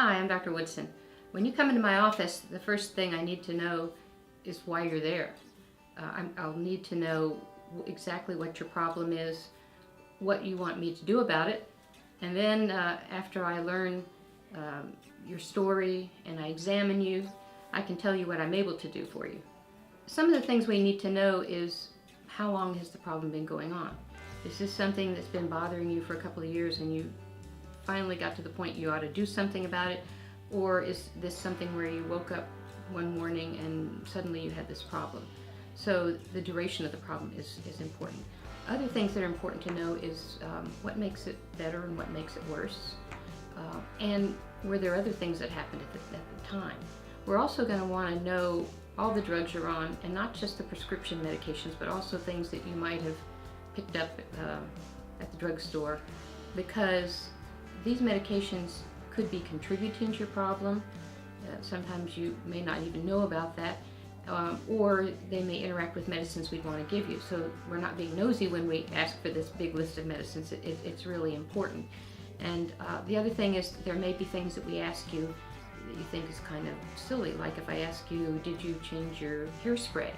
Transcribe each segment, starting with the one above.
Hi, I'm Dr. Woodson. When you come into my office, the first thing I need to know is why you're there. I'll need to know exactly what your problem is, what you want me to do about it, and then after I learn your story and I examine you, I can tell you what I'm able to do for you. Some of the things we need to know is how long has the problem been going on? Is this something that's been bothering you for a couple of years and you finally got to the point you ought to do something about it? Or is this something where you woke up one morning and suddenly you had this problem? So the duration of the problem is important. Other things that are important to know is what makes it better and what makes it worse. And were there other things that happened at the time? We're also going to want to know all the drugs you're on, and not just the prescription medications, but also things that you might have picked up at the drugstore, because these medications could be contributing to your problem. Sometimes you may not even know about that, or they may interact with medicines we'd want to give you. So we're not being nosy when we ask for this big list of medicines. It's really important. And the other thing is, there may be things that we ask you that you think is kind of silly, like if I ask you, did you change your hairspray?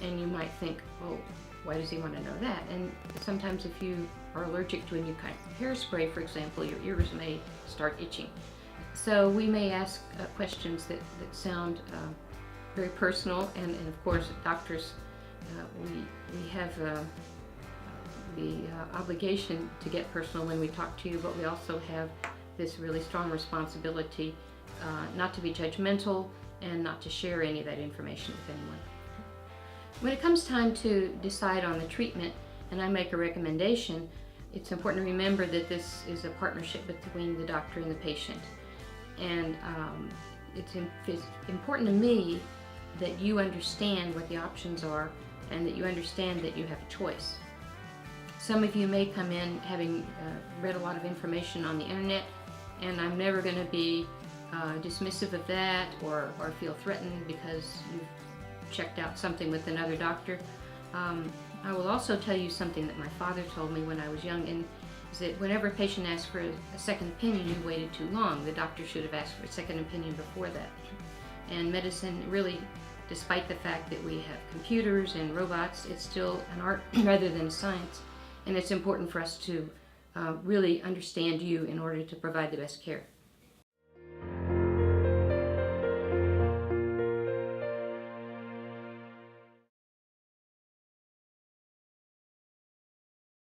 And you might think, oh, why does he want to know that? And sometimes if you are allergic to a new kind of hairspray, for example, your ears may start itching. So we may ask questions that sound very personal, and of course, doctors, we have the obligation to get personal when we talk to you, but we also have this really strong responsibility not to be judgmental and not to share any of that information with anyone. When it comes time to decide on the treatment and I make a recommendation, it's important to remember that this is a partnership between the doctor and the patient. And it's important to me that you understand what the options are and that you understand that you have a choice. Some of you may come in having read a lot of information on the internet, and I'm never going to be dismissive of that or feel threatened because you've checked out something with another doctor. I will also tell you something that my father told me when I was young, and is that whenever a patient asks for a second opinion, you waited too long. The doctor should have asked for a second opinion before that. And medicine, really, despite the fact that we have computers and robots, it's still an art rather than science. And it's important for us to really understand you in order to provide the best care.